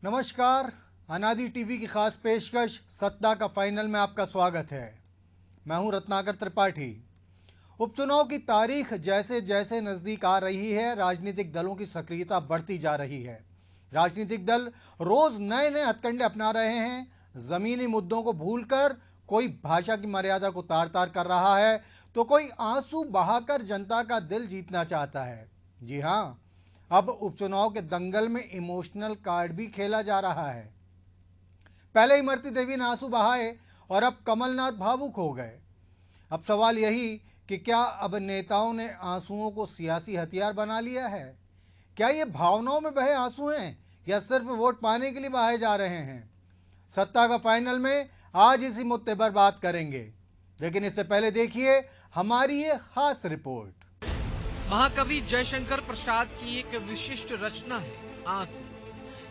नमस्कार। अनादि टीवी की खास पेशकश सत्ता का फाइनल में आपका स्वागत है। मैं हूं रत्नाकर त्रिपाठी। उपचुनाव की तारीख जैसे जैसे नजदीक आ रही है, राजनीतिक दलों की सक्रियता बढ़ती जा रही है। राजनीतिक दल रोज नए नए हथकंडे अपना रहे हैं। जमीनी मुद्दों को भूलकर कोई भाषा की मर्यादा को तार तार कर रहा है, तो कोई आंसू बहाकर जनता का दिल जीतना चाहता है। जी हाँ, अब उपचुनाव के दंगल में इमोशनल कार्ड भी खेला जा रहा है। पहले इमरती देवी ने आंसू बहाए और अब कमलनाथ भावुक हो गए। अब सवाल यही कि क्या अब नेताओं ने आंसुओं को सियासी हथियार बना लिया है? क्या ये भावनाओं में बहे आंसू हैं या सिर्फ वोट पाने के लिए बहाए जा रहे हैं? सत्ता का फाइनल में आज इसी मुद्दे पर बात करेंगे, लेकिन इससे पहले देखिए हमारी ये खास रिपोर्ट। महाकवि जयशंकर प्रसाद की एक विशिष्ट रचना है आंसू।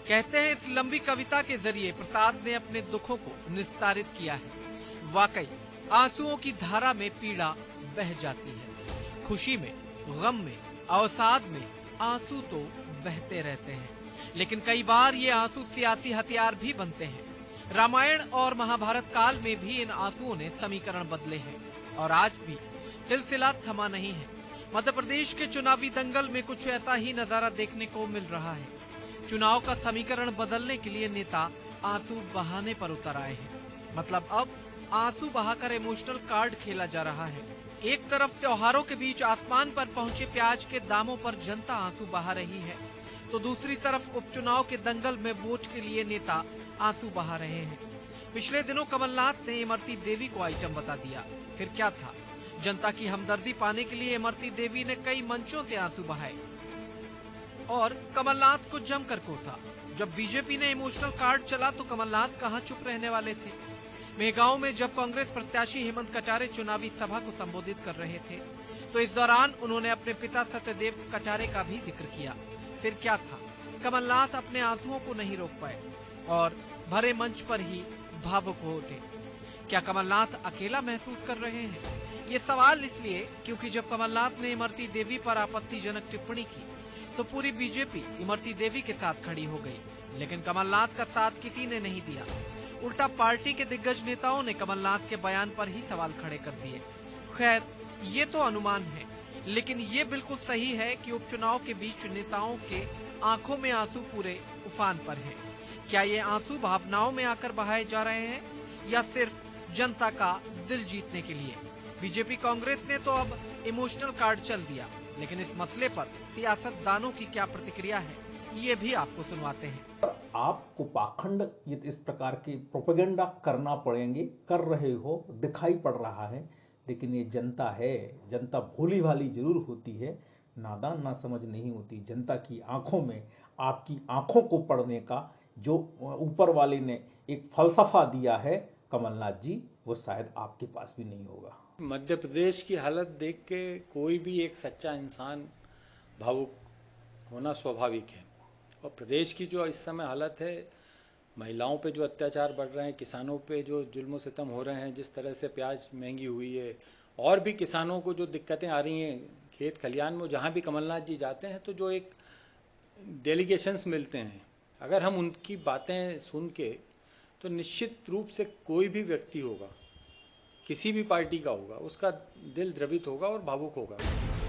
कहते हैं इस लंबी कविता के जरिए प्रसाद ने अपने दुखों को निस्तारित किया है। वाकई आंसुओं की धारा में पीड़ा बह जाती है। खुशी में, गम में, अवसाद में आंसू तो बहते रहते हैं, लेकिन कई बार ये आंसू सियासी हथियार भी बनते हैं। रामायण और महाभारत काल में भी इन आंसुओं ने समीकरण बदले हैं और आज भी सिलसिला थमा नहीं है। मध्य प्रदेश के चुनावी दंगल में कुछ ऐसा ही नजारा देखने को मिल रहा है। चुनाव का समीकरण बदलने के लिए नेता आंसू बहाने पर उतर आए हैं। मतलब अब आंसू बहाकर इमोशनल कार्ड खेला जा रहा है। एक तरफ त्योहारों के बीच आसमान पर पहुंचे प्याज के दामों पर जनता आंसू बहा रही है, तो दूसरी तरफ उपचुनाव के दंगल में वोट के लिए नेता आंसू बहा रहे हैं। पिछले दिनों कमलनाथ ने इमरती देवी को आइटम बता दिया, फिर क्या था? जनता की हमदर्दी पाने के लिए इमरती देवी ने कई मंचों से आंसू बहाए और कमलनाथ को जमकर कोसा। जब बीजेपी ने इमोशनल कार्ड चला तो कमलनाथ कहां चुप रहने वाले थे। मेहगांव में जब कांग्रेस प्रत्याशी हेमंत कटारे चुनावी सभा को संबोधित कर रहे थे, तो इस दौरान उन्होंने अपने पिता सत्यदेव कटारे का भी जिक्र किया। फिर क्या था? कमलनाथ अपने आंसुओं को नहीं रोक पाए और भरे मंच पर ही भावुक हो उठे। क्या कमलनाथ अकेला महसूस कर रहे हैं? ये सवाल इसलिए क्योंकि जब कमलनाथ ने इमरती देवी पर आपत्तिजनक टिप्पणी की तो पूरी बीजेपी इमरती देवी के साथ खड़ी हो गई, लेकिन कमलनाथ का साथ किसी ने नहीं दिया। उल्टा पार्टी के दिग्गज नेताओं ने कमलनाथ के बयान पर ही सवाल खड़े कर दिए। खैर, ये तो अनुमान है, लेकिन ये बिल्कुल सही है कि उपचुनाव के बीच नेताओं के आंखों में आंसू पूरे उफान पर हैं। क्या ये आंसू भावनाओं में आकर बहाए जा रहे हैं या सिर्फ जनता का दिल जीतने के लिए? बीजेपी कांग्रेस ने तो अब इमोशनल कार्ड चल दिया, लेकिन इस मसले पर सियासतदानों की क्या प्रतिक्रिया है, ये भी आपको सुनवाते हैं। आपको पाखंड इस प्रकार के प्रोपेगेंडा करना पड़ेंगे, कर रहे हो, दिखाई पड़ रहा है, लेकिन ये जनता है। जनता भोली भाली जरूर होती है, नादान ना समझ नहीं होती। जनता की आंखों में, आपकी आंखों को पढ़ने का जो ऊपर वाले ने एक फलसफा दिया है कमलनाथ जी, वो शायद आपके पास भी नहीं होगा। मध्य प्रदेश की हालत देख के कोई भी एक सच्चा इंसान भावुक होना स्वाभाविक है। और प्रदेश की जो इस समय हालत है, महिलाओं पे जो अत्याचार बढ़ रहे हैं, किसानों पे जो जुल्म सितम हो रहे हैं, जिस तरह से प्याज महंगी हुई है, और भी किसानों को जो दिक्कतें आ रही हैं खेत खलियान में, जहाँ भी कमलनाथ जी जाते हैं तो जो एक डेलीगेशंस मिलते हैं, अगर हम उनकी बातें सुन के, तो निश्चित रूप से कोई भी व्यक्ति होगा, किसी भी पार्टी का होगा, उसका दिल द्रवित होगा और भावुक होगा।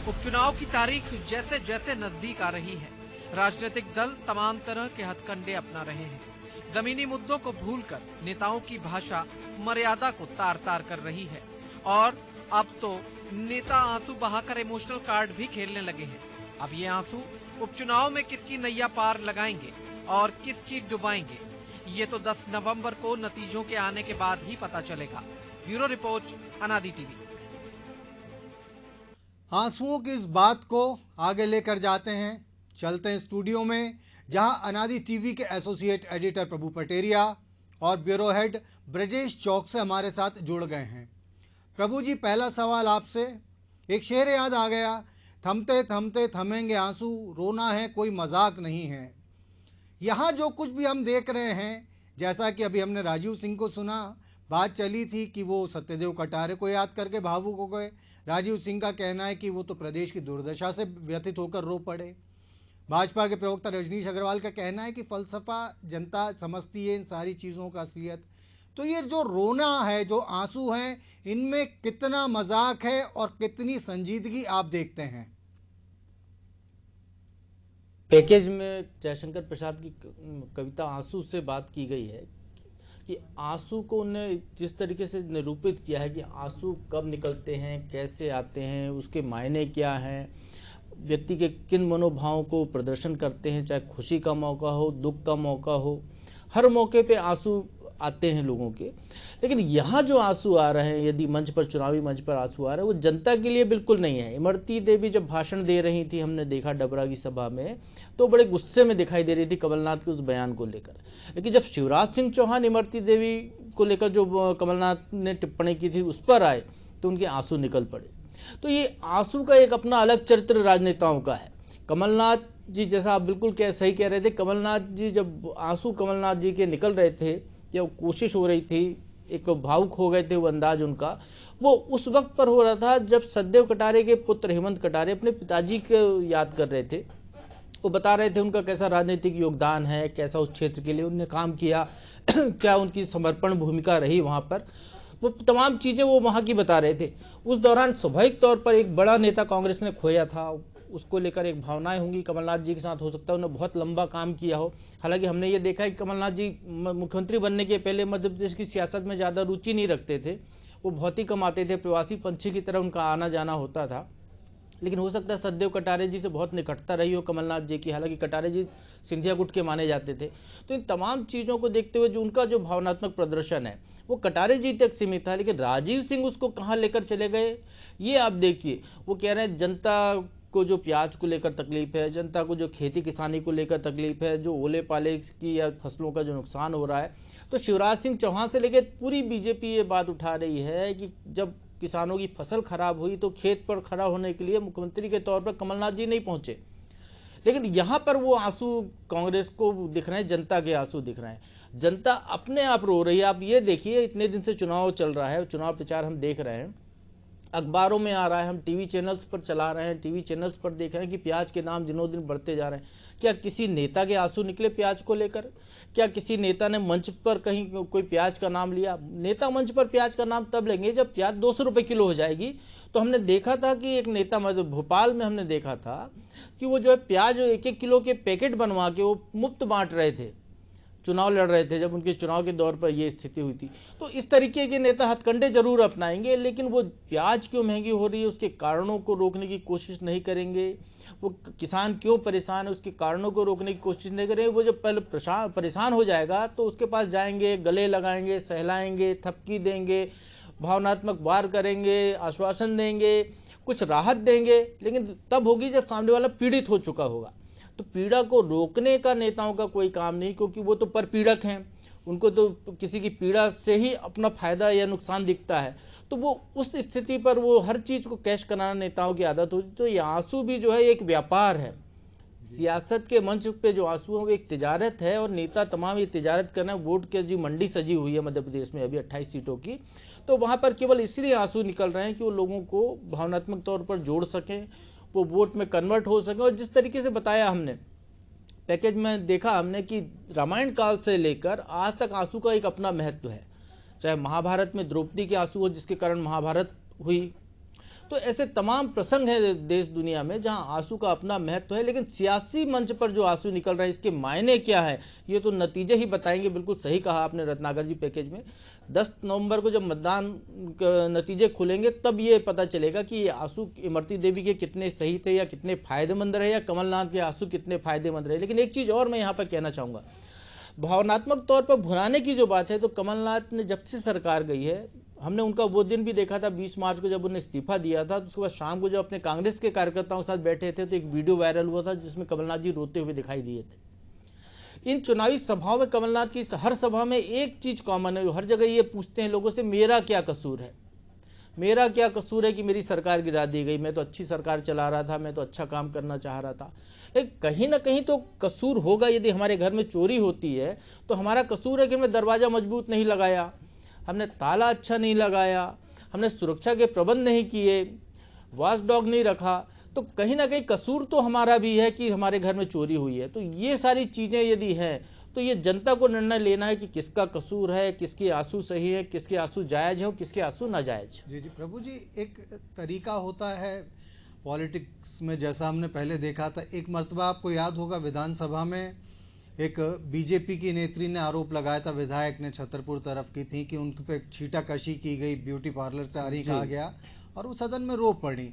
उपचुनाव की तारीख जैसे जैसे नजदीक आ रही है, राजनीतिक दल तमाम तरह के हथकंडे अपना रहे हैं। जमीनी मुद्दों को भूलकर नेताओं की भाषा मर्यादा को तार तार कर रही है और अब तो नेता आंसू बहाकर इमोशनल कार्ड भी खेलने लगे हैं। अब ये आंसू उपचुनाव में किसकी नैया पार लगाएंगे और किसकी डुबाएंगे, ये तो 10 नवंबर को नतीजों के आने के बाद ही पता चलेगा। ब्यूरो रिपोर्ट, अनादि टीवी। आंसुओं की इस बात को आगे लेकर जाते हैं, चलते हैं स्टूडियो में, जहां अनादि टीवी के एसोसिएट एडिटर प्रभु पटेरिया और ब्यूरो हेड ब्रजेश चौक से हमारे साथ जुड़ गए हैं। प्रभु जी, पहला सवाल आपसे। एक शेर याद आ गया, थमते थमते थमेंगे आंसू, रोना है कोई मजाक नहीं है। यहाँ जो कुछ भी हम देख रहे हैं, जैसा कि अभी हमने राजीव सिंह को सुना, बात चली थी कि वो सत्यदेव कटारे को याद करके भावुक हो गए। राजीव सिंह का कहना है कि वो तो प्रदेश की दुर्दशा से व्यथित होकर रो पड़े। भाजपा के प्रवक्ता रजनीश अग्रवाल का कहना है कि फलसफा जनता समझती है इन सारी चीज़ों का असलियत। तो ये जो रोना है, जो आंसू हैं, इनमें कितना मजाक है और कितनी संजीदगी आप देखते हैं? पैकेज में जयशंकर प्रसाद की कविता आंसू से बात की गई है कि आंसू को उन्हें जिस तरीके से निरूपित किया है कि आंसू कब निकलते हैं, कैसे आते हैं, उसके मायने क्या हैं, व्यक्ति के किन मनोभावों को प्रदर्शन करते हैं, चाहे खुशी का मौका हो, दुख का मौका हो, हर मौके पे आंसू आते हैं लोगों के। लेकिन यहाँ जो आंसू आ रहे हैं, यदि मंच पर, चुनावी मंच पर आंसू आ रहे हैं, वो जनता के लिए बिल्कुल नहीं है। इमरती देवी जब भाषण दे रही थी, हमने देखा डबरा की सभा में, तो बड़े गुस्से में दिखाई दे रही थी कमलनाथ के उस बयान को लेकर। लेकिन जब शिवराज सिंह चौहान इमरती देवी को लेकर जो कमलनाथ ने टिप्पणी की थी उस पर आए, तो उनके आंसू निकल पड़े। तो ये आंसू का एक अपना अलग चरित्र राजनेताओं का है। कमलनाथ जी, जैसा आप बिल्कुल सही कह रहे थे, कमलनाथ जी जब आंसू कमलनाथ जी के निकल रहे थे, या कोशिश हो रही थी, एक भावुक हो गए थे वो अंदाज उनका, वो उस वक्त पर हो रहा था जब सतदेव कटारे के पुत्र हेमंत कटारे अपने पिताजी को याद कर रहे थे। वो बता रहे थे उनका कैसा राजनीतिक योगदान है, कैसा उस क्षेत्र के लिए उन्होंने काम किया, क्या उनकी समर्पण भूमिका रही वहाँ पर, वो तमाम चीज़ें वो वहाँ की बता रहे थे। उस दौरान स्वाभाविक तौर पर एक बड़ा नेता कांग्रेस ने खोया था, उसको लेकर एक भावनाएं होंगी। कमलनाथ जी के साथ हो सकता है उन्होंने बहुत लंबा काम किया हो। हालांकि हमने ये देखा है कि कमलनाथ जी मुख्यमंत्री बनने के पहले मध्य प्रदेश की सियासत में ज़्यादा रुचि नहीं रखते थे, वो बहुत ही कम आते थे, प्रवासी पंछी की तरह उनका आना जाना होता था। लेकिन हो सकता है सतदेव कटारे जी से बहुत निकटता रही हो कमलनाथ जी की। हालांकि कटारे जी सिंधिया गुट के माने जाते थे। तो इन तमाम चीज़ों को देखते हुए जो उनका जो भावनात्मक प्रदर्शन है वो कटारे जी तक सीमित था, लेकिन राजीव सिंह उसको कहाँ लेकर चले गए ये आप देखिए। वो कह रहे हैं जनता को जो प्याज को लेकर तकलीफ है, जनता को जो खेती किसानी को लेकर तकलीफ है, जो ओले पाले की या फसलों का जो नुकसान हो रहा है, तो शिवराज सिंह चौहान से लेकर पूरी बीजेपी ये बात उठा रही है कि जब किसानों की फसल खराब हुई तो खेत पर खड़ा होने के लिए मुख्यमंत्री के तौर पर कमलनाथ जी नहीं पहुंचे। लेकिन यहाँ पर वो आंसू कांग्रेस को दिख रहे हैं, जनता के आंसू दिख रहे हैं। जनता अपने आप रो रही है। आप ये देखिए, इतने दिन से चुनाव चल रहा है, चुनाव प्रचार हम देख रहे हैं, अखबारों में आ रहा है, हम टीवी चैनल्स पर चला रहे हैं, टीवी चैनल्स पर देख रहे हैं कि प्याज के दाम दिनों दिन बढ़ते जा रहे हैं। क्या किसी नेता के आंसू निकले प्याज को लेकर? क्या किसी नेता ने मंच पर कहीं कोई प्याज का नाम लिया? नेता मंच पर प्याज का नाम तब लेंगे जब प्याज 200 रुपये किलो हो जाएगी। तो हमने देखा था कि एक नेता, मतलब भोपाल में हमने देखा था कि वो जो है प्याज 1-1 किलो के पैकेट बनवा के वो मुफ्त बांट रहे थे, चुनाव लड़ रहे थे, जब उनके चुनाव के दौर पर ये स्थिति हुई थी। तो इस तरीके के नेता हथकंडे जरूर अपनाएंगे, लेकिन वो प्याज क्यों महंगी हो रही है उसके कारणों को रोकने की कोशिश नहीं करेंगे। वो किसान क्यों परेशान है उसके कारणों को रोकने की कोशिश नहीं करेंगे। वो जब पहले परेशान हो जाएगा तो उसके पास जाएंगे, गले लगाएंगे, सहलाएंगे, थपकी देंगे, भावनात्मक वार करेंगे, आश्वासन देंगे, कुछ राहत देंगे, लेकिन तब होगी जब सामने वाला पीड़ित हो चुका होगा। तो पीड़ा को रोकने का नेताओं का कोई काम नहीं, क्योंकि वो तो परपीड़क हैं, उनको तो किसी की पीड़ा से ही अपना फायदा या नुकसान दिखता है। तो वो उस स्थिति पर वो हर चीज़ को कैश कराना नेताओं की आदत होती। तो ये आंसू भी जो है एक व्यापार है। सियासत के मंच पे जो आंसू है वो एक तिजारत है, और नेता तमाम ये तिजारत कर रहे हैं। वोट की जी मंडी सजी हुई है मध्य प्रदेश में अभी 28 सीटों की, तो वहाँ पर केवल इसलिए आंसू निकल रहे हैं कि वो लोगों को भावनात्मक तौर पर जोड़ सकें, वो वोट में कन्वर्ट हो सके। और जिस तरीके से बताया हमने पैकेज में, देखा हमने कि रामायण काल से लेकर आज तक आंसू का एक अपना महत्व है। चाहे महाभारत में द्रौपदी के आंसू हो जिसके कारण महाभारत हुई, तो ऐसे तमाम प्रसंग हैं देश दुनिया में जहां आंसू का अपना महत्व है। लेकिन सियासी मंच पर जो आंसू निकल रहे हैं इसके मायने क्या है ये तो नतीजे ही बताएंगे। बिल्कुल सही कहा आपने रत्नाकर जी। पैकेज में 10 नवंबर को जब मतदान नतीजे खुलेंगे तब ये पता चलेगा कि ये आंसू इमरती देवी के कितने सही थे या कितने फायदेमंद रहे, या कमलनाथ के आंसू कितने फायदेमंद रहे। लेकिन एक चीज़ और मैं यहाँ पर कहना चाहूँगा, भावनात्मक तौर पर भुनाने की जो बात है, तो कमलनाथ ने जब से सरकार गई है, हमने उनका वो दिन भी देखा था 20 मार्च को जब उन्होंने इस्तीफा दिया था, तो उसके बाद शाम को जब अपने कांग्रेस के कार्यकर्ताओं के साथ बैठे थे तो एक वीडियो वायरल हुआ था जिसमें कमलनाथ जी रोते हुए दिखाई दिए थे। इन चुनावी सभाओं में कमलनाथ की हर सभा में एक चीज़ कॉमन है, हर जगह ये पूछते हैं लोगों से, मेरा क्या कसूर है, मेरा क्या कसूर है कि मेरी सरकार गिरा दी गई, मैं तो अच्छी सरकार चला रहा था, मैं तो अच्छा काम करना चाह रहा था। लेकिन कहीं ना कहीं तो कसूर होगा। यदि हमारे घर में चोरी होती है तो हमारा कसूर है कि हमने दरवाज़ा मजबूत नहीं लगाया, हमने ताला अच्छा नहीं लगाया, हमने सुरक्षा के प्रबंध नहीं किए, वॉच डॉग नहीं रखा। तो कहीं ना कहीं कसूर तो हमारा भी है कि हमारे घर में चोरी हुई है। तो ये सारी चीज़ें यदि हैं तो ये जनता को निर्णय लेना है कि किसका कसूर है, किसके आंसू सही है, किसके आंसू जायज़ है और किसके आंसू नाजायज। जी जी प्रभु जी, एक तरीका होता है पॉलिटिक्स में, जैसा हमने पहले देखा था। एक मर्तबा आपको याद होगा विधानसभा में एक बीजेपी की नेत्री ने आरोप लगाया था, विधायक ने छतरपुर तरफ की थी, कि उनके पे छीटाकशी की गई, ब्यूटी पार्लर से आ रही कहा गया और वो सदन में रो पड़ी।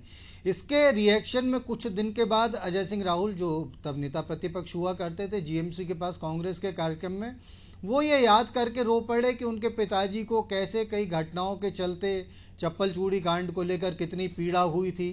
इसके रिएक्शन में कुछ दिन के बाद अजय सिंह राहुल, जो तब नेता प्रतिपक्ष हुआ करते थे जीएमसी के पास कांग्रेस के कार्यक्रम में, वो ये याद करके रो पड़े कि उनके पिताजी को कैसे कई घटनाओं के चलते चप्पल चूड़ी कांड को लेकर कितनी पीड़ा हुई थी।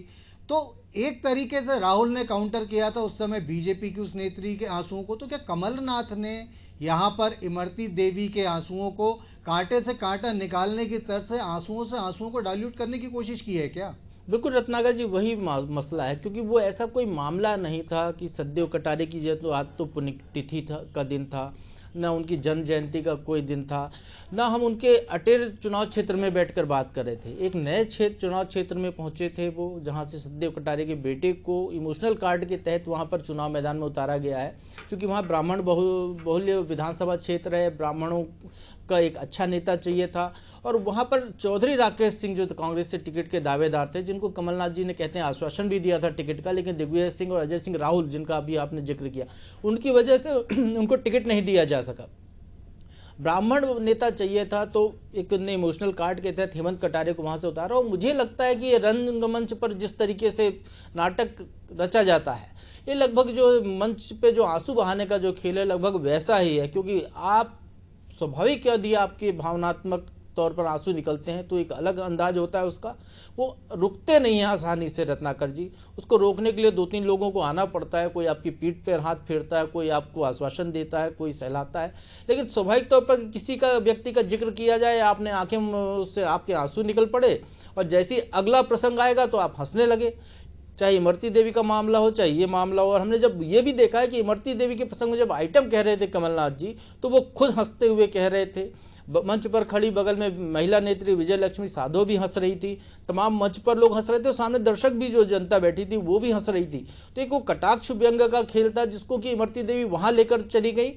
तो एक तरीके से राहुल ने काउंटर किया था उस समय बीजेपी की उस नेत्री के आंसुओं को। तो क्या कमलनाथ ने यहाँ पर इमरती देवी के आंसुओं को कांटे से कांटा निकालने की तरह से आंसुओं को डाइल्यूट करने की कोशिश की है क्या? बिल्कुल रत्नाकर जी, वही मसला है, क्योंकि वो ऐसा कोई मामला नहीं था कि सदैव कटारे की जो आज तो पुण्यतिथि का दिन था, ना उनकी जन्म जयंती का कोई दिन था, ना हम उनके अटेर चुनाव क्षेत्र में बैठकर बात कर रहे थे। एक नए चुनाव क्षेत्र में पहुंचे थे वो, जहां से सदैव कटारे के बेटे को इमोशनल कार्ड के तहत वहां पर चुनाव मैदान में उतारा गया है, क्योंकि वहां ब्राह्मण बहुल्य विधानसभा क्षेत्र है, ब्राह्मणों का एक अच्छा नेता चाहिए था। और वहां पर चौधरी राकेश सिंह जो कांग्रेस से टिकट के दावेदार थे, जिनको कमलनाथ जी ने कहते हैं आश्वासन भी दिया था टिकट का, लेकिन दिग्विजय सिंह और अजय सिंह राहुल, जिनका अभी आपने जिक्र किया, उनकी वजह से उनको टिकट नहीं दिया जा सका। ब्राह्मण नेता चाहिए था, तो एक ने इमोशनल कार्ड के तहत हेमंत कटारे को वहां से उतारा। और मुझे लगता है कि ये रंगमंच पर जिस तरीके से नाटक रचा जाता है, ये लगभग जो मंच पे जो आंसू बहाने का जो खेल है लगभग वैसा ही है, क्योंकि आप स्वाभाविक यदि आपके भावनात्मक तौर पर आंसू निकलते हैं तो एक अलग अंदाज होता है उसका, वो रुकते नहीं हैं आसानी से रत्नाकर जी। उसको रोकने के लिए 2-3 लोगों को आना पड़ता है, कोई आपकी पीठ पर हाथ फेरता है, कोई आपको आश्वासन देता है, कोई सहलाता है। लेकिन स्वाभाविक तौर पर किसी का व्यक्ति का जिक्र किया जाए, आपने आंखें से आपके आंसू निकल पड़े और जैसे ही अगला प्रसंग आएगा तो आप हंसने लगे, चाहे इमरती देवी का मामला हो, चाहे ये मामला हो। और हमने जब ये भी देखा है कि इमरती देवी के प्रसंग में जब आइटम कह रहे थे कमलनाथ जी, तो वो खुद हंसते हुए कह रहे थे। मंच पर खड़ी बगल में महिला नेत्री विजय लक्ष्मी साधो भी हंस रही थी, तमाम मंच पर लोग हंस रहे थे, सामने दर्शक भी जो जनता बैठी थी वो भी हंस रही थी। तो एक वो कटाक्ष व्यंग का खेल था, जिसको कि इमरती देवी वहां लेकर चली गई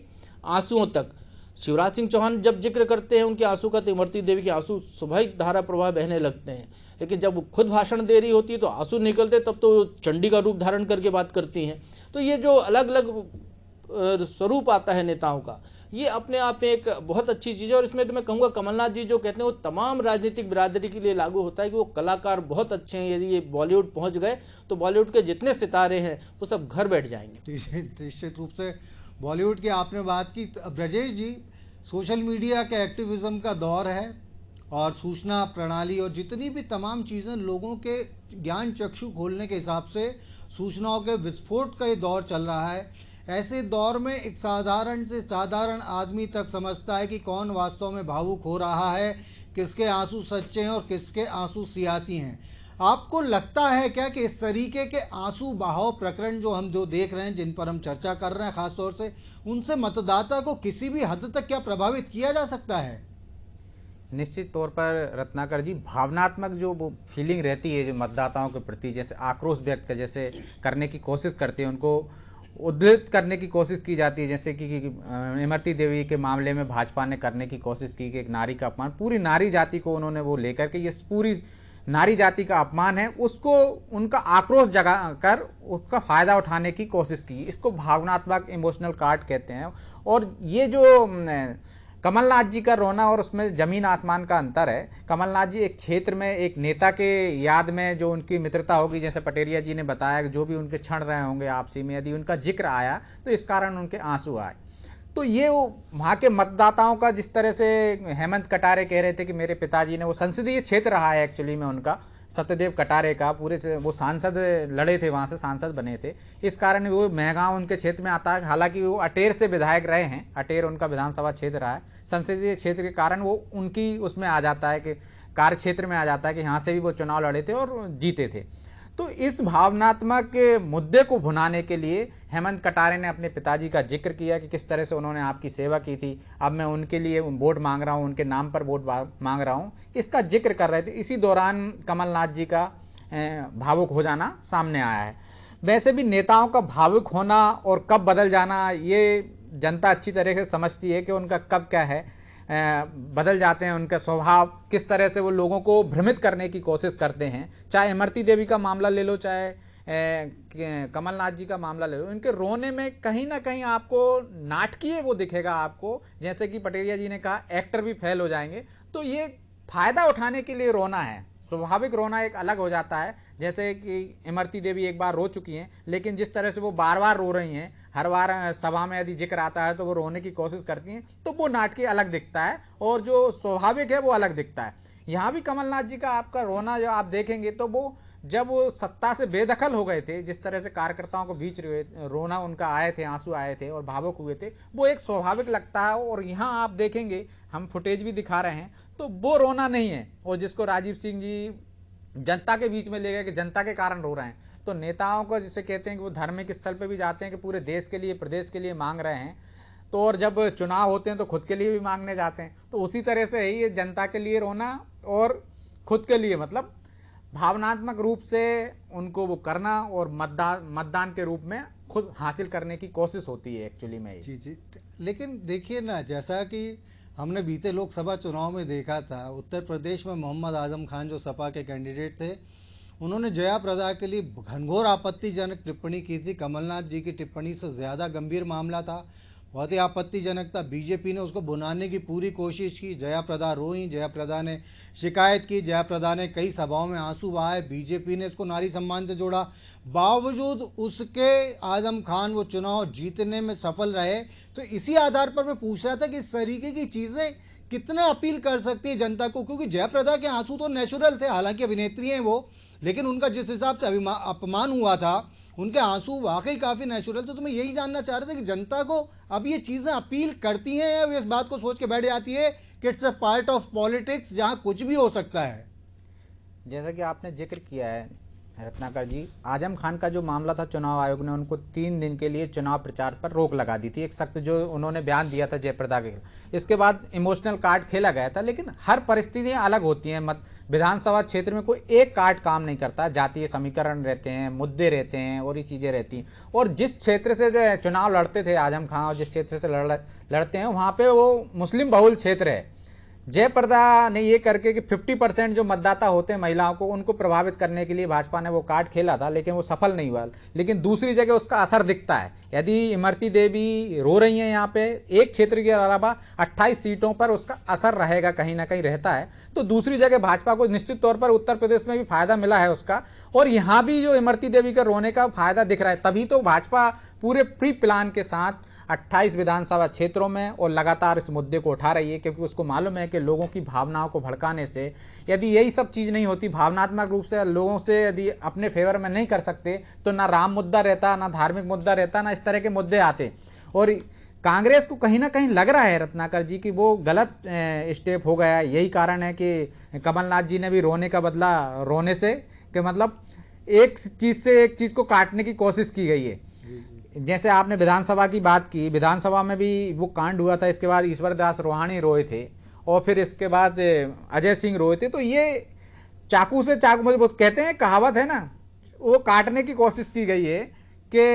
आंसुओं तक। शिवराज सिंह चौहान जब जिक्र करते हैं उनके आंसू का, तो इमरती देवी के आंसू स्वाभाविक धारा प्रवाह बहने लगते हैं। लेकिन जब वो खुद भाषण दे रही होती है तो आंसू निकलते, तब तो चंडी का रूप धारण करके बात करती हैं। तो ये जो अलग अलग स्वरूप आता है नेताओं का, ये अपने आप में एक बहुत अच्छी चीज़ है। और इसमें तो मैं कहूँगा कमलनाथ जी जो कहते हैं वो तमाम राजनीतिक बिरादरी के लिए लागू होता है कि वो कलाकार बहुत अच्छे हैं। यदि ये बॉलीवुड पहुँच गए तो बॉलीवुड के जितने सितारे हैं वो सब घर बैठ जाएंगे। निश्चित रूप से बॉलीवुड की आपने बात की। ब्रजेश जी, सोशल मीडिया के एक्टिविज्म का दौर है और सूचना प्रणाली और जितनी भी तमाम चीज़ें लोगों के ज्ञान चक्षु खोलने के हिसाब से सूचनाओं के विस्फोट का ये दौर चल रहा है। ऐसे दौर में एक साधारण से साधारण आदमी तक समझता है कि कौन वास्तव में भावुक हो रहा है, किसके आंसू सच्चे हैं और किसके आंसू सियासी हैं। आपको लगता है क्या कि इस तरीके के आंसू बहाव प्रकरण जो देख रहे हैं, जिन पर हम चर्चा कर रहे हैं खास तौर से, उनसे मतदाता को किसी भी हद तक क्या प्रभावित किया जा सकता है? निश्चित तौर पर रत्नाकर जी, भावनात्मक जो वो फीलिंग रहती है जो मतदाताओं के प्रति, जैसे आक्रोश व्यक्त जैसे करने की कोशिश करते हैं, उनको उद्धृत करने की कोशिश की जाती है। जैसे कि इमरती देवी के मामले में भाजपा ने करने की कोशिश की कि एक नारी का अपमान, पूरी नारी जाति को उन्होंने वो लेकर के, ये पूरी नारी जाति का अपमान है, उसको उनका आक्रोश जगा कर उसका फ़ायदा उठाने की कोशिश की। इसको भावनात्मक इमोशनल कार्ड कहते हैं। और ये जो कमलनाथ जी का रोना और उसमें ज़मीन आसमान का अंतर है। कमलनाथ जी एक क्षेत्र में एक नेता के याद में जो उनकी मित्रता होगी, जैसे पटेरिया जी ने बताया कि जो भी उनके क्षण रहे होंगे आपसी में, यदि उनका जिक्र आया तो इस कारण उनके आंसू आए। तो ये वहाँ के मतदाताओं का, जिस तरह से हेमंत कटारे कह रहे थे कि मेरे पिताजी ने, वो संसदीय क्षेत्र रहा है एक्चुअली में उनका, सत्यदेव कटारे का, पूरे से वो सांसद लड़े थे, वहाँ से सांसद बने थे, इस कारण वो मेहगांव उनके क्षेत्र में आता है। हालांकि वो अटेर से विधायक रहे हैं, अटेर उनका विधानसभा क्षेत्र रहा है, संसदीय क्षेत्र के कारण वो उनकी उसमें आ जाता है कि कार्य क्षेत्र में आ जाता है कि यहाँ से भी वो चुनाव लड़े थे और जीते थे। तो इस भावनात्मक मुद्दे को भुनाने के लिए हेमंत कटारे ने अपने पिताजी का जिक्र किया कि किस तरह से उन्होंने आपकी सेवा की थी, अब मैं उनके लिए वोट मांग रहा हूं, उनके नाम पर वोट मांग रहा हूं, इसका जिक्र कर रहे थे। इसी दौरान कमलनाथ जी का भावुक हो जाना सामने आया है। वैसे भी नेताओं का भावुक होना और कब बदल जाना ये जनता अच्छी तरह से समझती है कि उनका कब क्या है, बदल जाते हैं उनका स्वभाव, किस तरह से वो लोगों को भ्रमित करने की कोशिश करते हैं। चाहे इमरती देवी का मामला ले लो, चाहे कमलनाथ जी का मामला ले लो, इनके रोने में कहीं ना कहीं आपको नाटकीय वो दिखेगा आपको, जैसे कि पटेरिया जी ने कहा एक्टर भी फेल हो जाएंगे। तो ये फायदा उठाने के लिए रोना है, स्वाभाविक रोना एक अलग हो जाता है। जैसे कि इमरती देवी एक बार रो चुकी हैं, लेकिन जिस तरह से वो बार बार रो रही हैं, हर बार सभा में यदि जिक्र आता है तो वो रोने की कोशिश करती हैं, तो वो नाटकीय अलग दिखता है और जो स्वाभाविक है वो अलग दिखता है। यहाँ भी कमलनाथ जी का आपका रोना जो आप देखेंगे तो वो जब वो सत्ता से बेदखल हो गए थे, जिस तरह से कार्यकर्ताओं को बीच रोना उनका आए थे, आंसू आए थे और भावुक हुए थे, वो एक स्वाभाविक लगता है। और यहाँ आप देखेंगे, हम फुटेज भी दिखा रहे हैं, तो वो रोना नहीं है। और जिसको राजीव सिंह जी जनता के बीच में ले गए कि जनता के कारण रो रहे हैं, तो नेताओं को जिसे कहते हैं कि वो धार्मिक स्थल पे भी जाते हैं कि पूरे देश के लिए, प्रदेश के लिए मांग रहे हैं, तो और जब चुनाव होते हैं तो खुद के लिए भी मांगने जाते हैं। तो उसी तरह से है ये जनता के लिए रोना और खुद के लिए, मतलब भावनात्मक रूप से उनको वो करना और मतदान के रूप में खुद हासिल करने की कोशिश होती है एक्चुअली में। जी जी, लेकिन देखिए ना, जैसा कि हमने बीते लोकसभा चुनाव में देखा था, उत्तर प्रदेश में मोहम्मद आजम खान जो सपा के कैंडिडेट थे, उन्होंने जया प्रदा के लिए घनघोर आपत्तिजनक टिप्पणी की थी। कमलनाथ जी की टिप्पणी से ज़्यादा गंभीर मामला था, बहुत ही आपत्तिजनक था। बीजेपी ने उसको भुनाने की पूरी कोशिश की। जया प्रदा रोईं, जया प्रदा ने शिकायत की, जया प्रदा ने कई सभाओं में आंसू बहाए। बीजेपी ने इसको नारी सम्मान से जोड़ा। बावजूद उसके आजम खान वो चुनाव जीतने में सफल रहे। तो इसी आधार पर मैं पूछ रहा था कि इस तरीके की चीज़ें कितने अपील कर सकती है जनता को, क्योंकि जया प्रदा के आंसू तो नेचुरल थे, हालांकि अभिनेत्री हैं वो, लेकिन उनका जिस हिसाब से अपमान हुआ था, उनके आंसू वाकई काफ़ी नेचुरल थे। तो मैं यही जानना चाह रहा था कि जनता को अब ये चीज़ें अपील करती हैं या वे इस बात को सोच के बैठ जाती है कि it's a part of politics, जहाँ कुछ भी हो सकता है। जैसा कि आपने जिक्र किया है रत्नाकर जी, आजम खान का जो मामला था, चुनाव आयोग ने उनको 3 दिन के लिए चुनाव प्रचार पर रोक लगा दी थी। एक सख्त जो उन्होंने बयान दिया था जयप्रदा के खिलाफ। इसके बाद इमोशनल कार्ड खेला गया था, लेकिन हर परिस्थितियां अलग होती हैं। विधानसभा क्षेत्र में कोई एक कार्ड काम नहीं करता, जातीय समीकरण रहते हैं, मुद्दे रहते हैं और ये चीज़ें रहती हैं। और जिस क्षेत्र से चुनाव लड़ते थे आजम खान और जिस क्षेत्र से लड़ते हैं, वहाँ पर वो मुस्लिम बहुल क्षेत्र है। जयप्रदा ने ये करके कि 50% जो मतदाता होते हैं महिलाओं को, उनको प्रभावित करने के लिए भाजपा ने वो कार्ड खेला था, लेकिन वो सफल नहीं हुआ। लेकिन दूसरी जगह उसका असर दिखता है। यदि इमरती देवी रो रही हैं यहाँ पे, एक क्षेत्र के अलावा 28 सीटों पर उसका असर रहेगा, कहीं ना कहीं रहता है। तो दूसरी जगह भाजपा को निश्चित तौर पर उत्तर प्रदेश में भी फायदा मिला है उसका, और यहाँ भी जो इमरती देवी का रोने का फायदा दिख रहा है। तभी तो भाजपा पूरे प्री प्लान के साथ 28 विधानसभा क्षेत्रों में और लगातार इस मुद्दे को उठा रही है, क्योंकि उसको मालूम है कि लोगों की भावनाओं को भड़काने से, यदि यही सब चीज़ नहीं होती, भावनात्मक रूप से लोगों से यदि अपने फेवर में नहीं कर सकते, तो ना राम मुद्दा रहता, ना धार्मिक मुद्दा रहता, ना इस तरह के मुद्दे आते। और कांग्रेस को कहीं ना कहीं लग रहा है रत्नाकर जी कि वो गलत स्टेप हो गया। यही कारण है कि कमलनाथ जी ने भी रोने का बदला रोने से, कि मतलब एक चीज़ से एक चीज़ को काटने की कोशिश की गई है। जैसे आपने विधानसभा की बात की, विधानसभा में भी वो कांड हुआ था, इसके बाद ईश्वर दास रोहाणी रोए थे और फिर इसके बाद अजय सिंह रोए थे। तो ये चाकू से चाकू, मुझे बहुत कहते हैं, कहावत है ना, वो काटने की कोशिश की गई है कि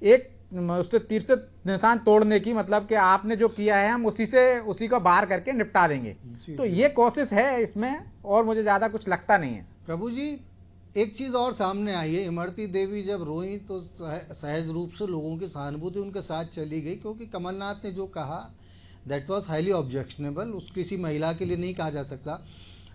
एक उससे तीर से निशान तोड़ने की, मतलब कि आपने जो किया है हम उसी का बार करके निपटा देंगे। तो ये कोशिश है इसमें, और मुझे ज़्यादा कुछ लगता नहीं है। प्रभु जी, एक चीज़ और सामने आई है, इमरती देवी जब रोई तो सहज रूप से लोगों की सहानुभूति उनके साथ चली गई, क्योंकि कमलनाथ ने जो कहा दैट वाज हाईली ऑब्जेक्शनेबल, उस किसी महिला के लिए नहीं कहा जा सकता।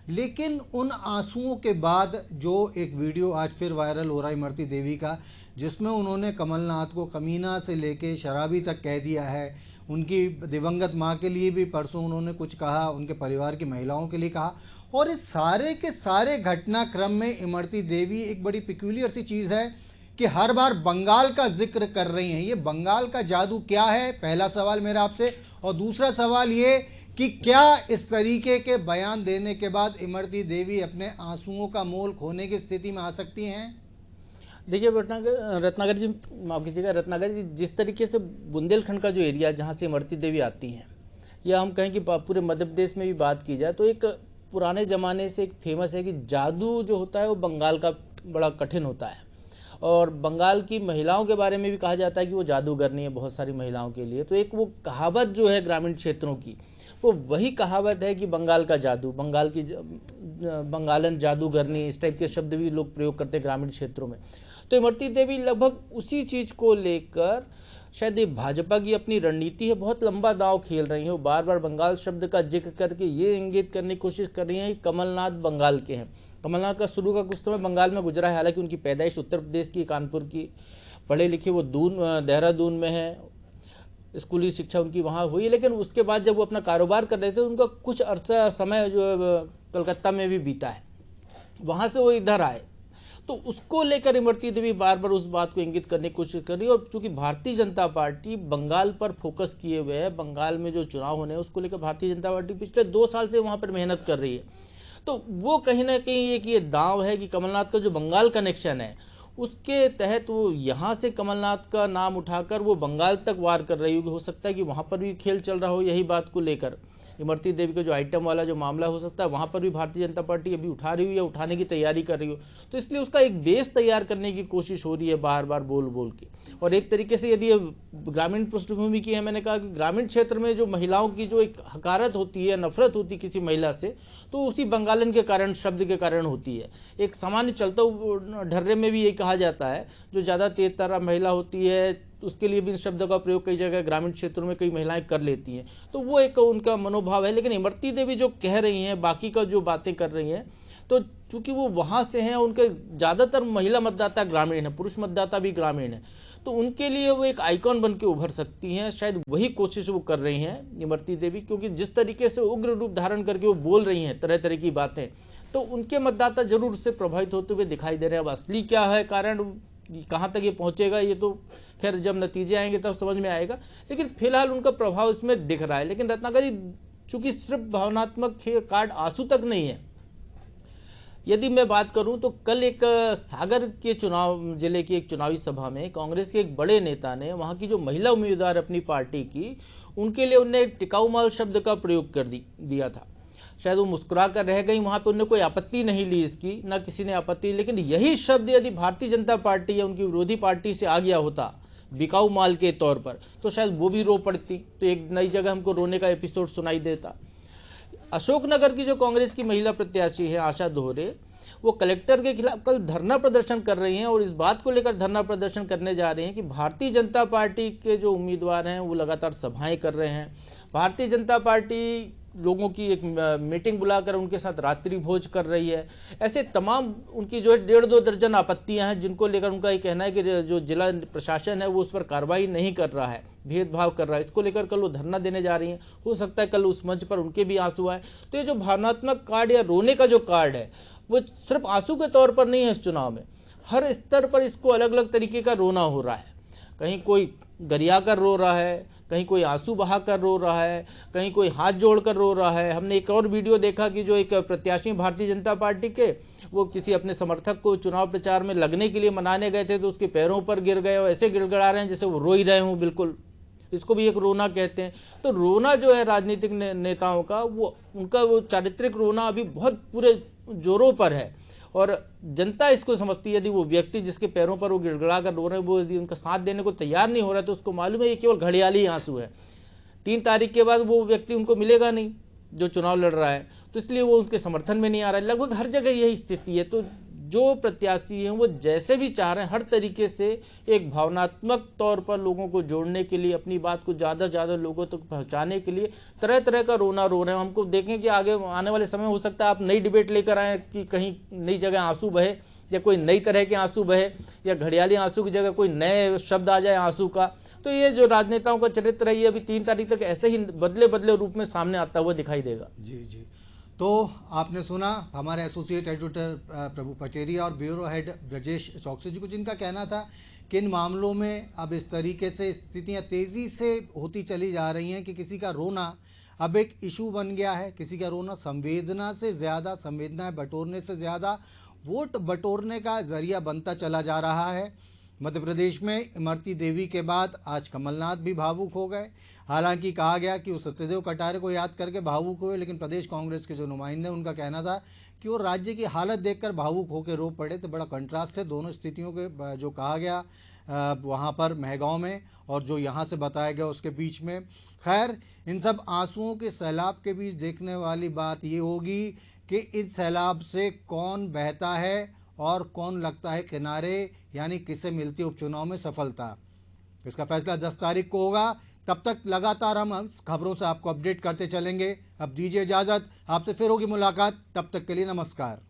लेकिन उन आंसुओं के बाद जो एक वीडियो आज फिर वायरल हो रहा है इमरती देवी का, जिसमें उन्होंने कमलनाथ को कमीना से लेके शराबी तक कह दिया है, उनकी दिवंगत माँ के लिए भी परसों उन्होंने कुछ कहा, उनके परिवार की महिलाओं के लिए कहा। और इस सारे के सारे घटनाक्रम में इमरती देवी एक बड़ी पिक्यूलियर सी चीज़ है कि हर बार बंगाल का जिक्र कर रही हैं। ये बंगाल का जादू क्या है, पहला सवाल मेरा आपसे। और दूसरा सवाल ये कि क्या इस तरीके के बयान देने के बाद इमरती देवी अपने आंसुओं का मोल खोने की स्थिति में आ सकती हैं? देखिए रत्नाकर जी, माफ कीजिएगा रत्नाकर जी, जिस तरीके से बुंदेलखंड का जो एरिया जहाँ से इमरती देवी आती हैं, या हम कहें कि पूरे मध्य प्रदेश में भी बात की जाए, तो एक पुराने ज़माने से एक फेमस है कि जादू जो होता है वो बंगाल का बड़ा कठिन होता है, और बंगाल की महिलाओं के बारे में भी कहा जाता है कि वो जादूगरनी है बहुत सारी महिलाओं के लिए। तो एक वो कहावत जो है ग्रामीण क्षेत्रों की, वो वही कहावत है कि बंगाल का जादू, बंगाल की बंगालन जादूगरनी, इस टाइप के शब्द भी लोग प्रयोग करते हैं ग्रामीण क्षेत्रों में। तो इमरती देवी लगभग उसी चीज़ को लेकर शायद ये भाजपा की अपनी रणनीति है, बहुत लंबा दांव खेल रही है। वो बार बार बंगाल शब्द का जिक्र करके ये इंगित करने की कोशिश कर रही हैं कि कमलनाथ बंगाल के हैं। कमलनाथ का शुरू का कुछ समय बंगाल में गुजरा है, हालांकि उनकी पैदाइश उत्तर प्रदेश की कानपुर की, पढ़े लिखे वो देहरादून में है, स्कूली शिक्षा उनकी वहाँ हुई। लेकिन उसके बाद जब वो अपना कारोबार कर रहे थे उनका कुछ अरसा समय जो कलकत्ता में भी बीता है, वहाँ से वो इधर आए। तो उसको लेकर इमरती देवी बार बार उस बात को इंगित करने की कोशिश कर रही है। और चूंकि भारतीय जनता पार्टी बंगाल पर फोकस किए हुए है, बंगाल में जो चुनाव होने हैं उसको लेकर भारतीय जनता पार्टी पिछले 2 साल से वहाँ पर मेहनत कर रही है। तो वो कहीं ना कहीं एक ये दांव है कि कमलनाथ का जो बंगाल कनेक्शन है उसके तहत वो यहाँ से कमलनाथ का नाम उठाकर वो बंगाल तक वार कर रही होगी। हो सकता है कि वहाँ पर भी खेल चल रहा हो यही बात को लेकर। इमरती देवी का जो आइटम वाला जो मामला हो सकता है वहाँ पर भी भारतीय जनता पार्टी अभी उठा रही हो या उठाने की तैयारी कर रही हो। तो इसलिए उसका एक बेस तैयार करने की कोशिश हो रही है बार बार बोल बोल के। और एक तरीके से यदि ग्रामीण पृष्ठभूमि की है, मैंने कहा कि ग्रामीण क्षेत्र में जो महिलाओं की जो एक हकारत होती है, नफरत होती है किसी महिला से, तो उसी बंगालन के कारण, शब्द के कारण होती है। एक सामान्य चलता ढर्रे में भी यही कहा जाता है, जो ज़्यादा तेज तर्रा महिला होती है उसके लिए भी इन शब्दों का प्रयोग कई जगह ग्रामीण क्षेत्रों में कई महिलाएं कर लेती हैं। तो वो एक उनका मनोभाव है। लेकिन इमरती देवी जो कह रही हैं, बाकी का जो बातें कर रही हैं, तो चूंकि वो वहाँ से हैं, उनके ज़्यादातर महिला मतदाता ग्रामीण है, पुरुष मतदाता भी ग्रामीण है, तो उनके लिए वो एक आइकॉन बन के उभर सकती हैं। शायद वही कोशिश वो कर रही हैं इमरती देवी, क्योंकि जिस तरीके से उग्र रूप धारण करके वो बोल रही हैं तरह तरह की बातें, तो उनके मतदाता जरूर उससे प्रभावित होते हुए दिखाई दे रहे हैं। अब असली क्या है कारण, कहाँ तक ये पहुँचेगा, ये तो खैर जब नतीजे आएंगे तब समझ में आएगा। लेकिन फिलहाल उनका प्रभाव इसमें दिख रहा है। लेकिन रत्नाकर जी, चूंकि सिर्फ भावनात्मक कार्ड आंसू तक नहीं है, यदि मैं बात करूं तो कल एक सागर के चुनाव जिले की एक चुनावी सभा में कांग्रेस के एक बड़े नेता ने वहां की जो महिला उम्मीदवार अपनी पार्टी की, उनके लिए उन्हें टिकाऊ माल शब्द का प्रयोग कर दिया था। शायद वो मुस्कुरा कर रह गई, वहां पे उन्होंने कोई आपत्ति नहीं ली इसकी, ना किसी ने आपत्ति। लेकिन यही शब्द यदि भारतीय जनता पार्टी या उनकी विरोधी पार्टी से आ गया होता बिकाऊ माल के तौर पर, तो शायद वो भी रो पड़ती, तो एक नई जगह हमको रोने का एपिसोड सुनाई देता। अशोकनगर की जो कांग्रेस की महिला प्रत्याशी है आशा दोहरे, वो कलेक्टर के खिलाफ कल धरना प्रदर्शन कर रही हैं और इस बात को लेकर धरना प्रदर्शन करने जा रही हैं कि भारतीय जनता पार्टी के जो उम्मीदवार हैं वो लगातार सभाएं कर रहे हैं। भारतीय जनता पार्टी लोगों की एक मीटिंग बुलाकर उनके साथ रात्रि भोज कर रही है। ऐसे तमाम उनकी जो है 1.5-2 दर्जन आपत्तियां हैं, जिनको लेकर उनका ये कहना है कि जो जिला प्रशासन है वो उस पर कार्रवाई नहीं कर रहा है, भेदभाव कर रहा है। इसको लेकर कल वो धरना देने जा रही हैं। हो सकता है कल उस मंच पर उनके भी आंसू आए। तो ये जो भावनात्मक कार्ड या रोने का जो कार्ड है वो सिर्फ आंसू के तौर पर नहीं है। इस चुनाव में हर स्तर पर इसको अलग अलग तरीके का रोना हो रहा है। कहीं कोई गरिया कर रो रहा है, कहीं कोई आंसू बहा कर रो रहा है, कहीं कोई हाथ जोड़ कर रो रहा है। हमने एक और वीडियो देखा कि जो एक प्रत्याशी भारतीय जनता पार्टी के, वो किसी अपने समर्थक को चुनाव प्रचार में लगने के लिए मनाने गए थे, तो उसके पैरों पर गिर गए और ऐसे गिड़गड़ा रहे हैं जैसे वो रो ही रहे हों। बिल्कुल, इसको भी एक रोना कहते हैं। तो रोना जो है राजनीतिक नेताओं का, वो उनका वो चारित्रिक रोना अभी बहुत पूरे जोरों पर है और जनता इसको समझती है। यदि वो व्यक्ति जिसके पैरों पर वो गिड़गड़ा कर रो रहे हैं, वो यदि उनका साथ देने को तैयार नहीं हो रहा है, तो उसको मालूम है ये केवल घड़ियाली आंसू है। 3 तारीख के बाद वो व्यक्ति उनको मिलेगा नहीं जो चुनाव लड़ रहा है, तो इसलिए वो उनके समर्थन में नहीं आ रहा है। लगभग हर जगह यही स्थिति है। तो जो प्रत्याशी हैं वो जैसे भी चाह रहे हैं, हर तरीके से एक भावनात्मक तौर पर लोगों को जोड़ने के लिए, अपनी बात को ज़्यादा से ज़्यादा लोगों तक पहुंचाने के लिए तरह तरह का रोना रो रहे हैं। हमको देखें कि आगे आने वाले समय हो सकता है आप नई डिबेट लेकर आएँ कि कहीं नई जगह आंसू बहे या कोई नई तरह के आंसू बहे या घड़ियाली आंसू की जगह कोई नए शब्द आ जाए आंसू का। तो ये जो राजनेताओं का चरित्र है ये अभी 3 तारीख तक ऐसे ही बदले बदले रूप में सामने आता हुआ दिखाई देगा। जी जी, तो आपने सुना हमारे एसोसिएट एडिटर प्रभु पटेरिया और ब्यूरो हेड ब्रजेश चौकसी जी को, जिनका कहना था कि इन मामलों में अब इस तरीके से स्थितियां तेज़ी से होती चली जा रही हैं कि किसी का रोना अब एक इशू बन गया है। किसी का रोना संवेदना से ज़्यादा, संवेदनाएं बटोरने से ज़्यादा वोट बटोरने का जरिया बनता चला जा रहा है। मध्य प्रदेश में इमरती देवी के बाद आज कमलनाथ भी भावुक हो गए। हालांकि कहा गया कि वो सत्यदेव कटारे को याद करके भावुक हुए, लेकिन प्रदेश कांग्रेस के जो नुमाइंदे उनका कहना था कि वो राज्य की हालत देखकर भावुक होकर रो पड़े। तो बड़ा कंट्रास्ट है दोनों स्थितियों के, जो कहा गया वहाँ पर मेहगांव में और जो यहाँ से बताया गया उसके बीच में। खैर, इन सब आंसुओं के सैलाब के बीच देखने वाली बात ये होगी कि इस सैलाब से कौन बहता है और कौन लगता है किनारे, यानी किसे मिलती है उपचुनाव में सफलता। इसका फैसला 10 तारीख को होगा। तब तक लगातार हम खबरों से आपको अपडेट करते चलेंगे। अब दीजिए इजाज़त, आपसे फिर होगी मुलाकात। तब तक के लिए नमस्कार।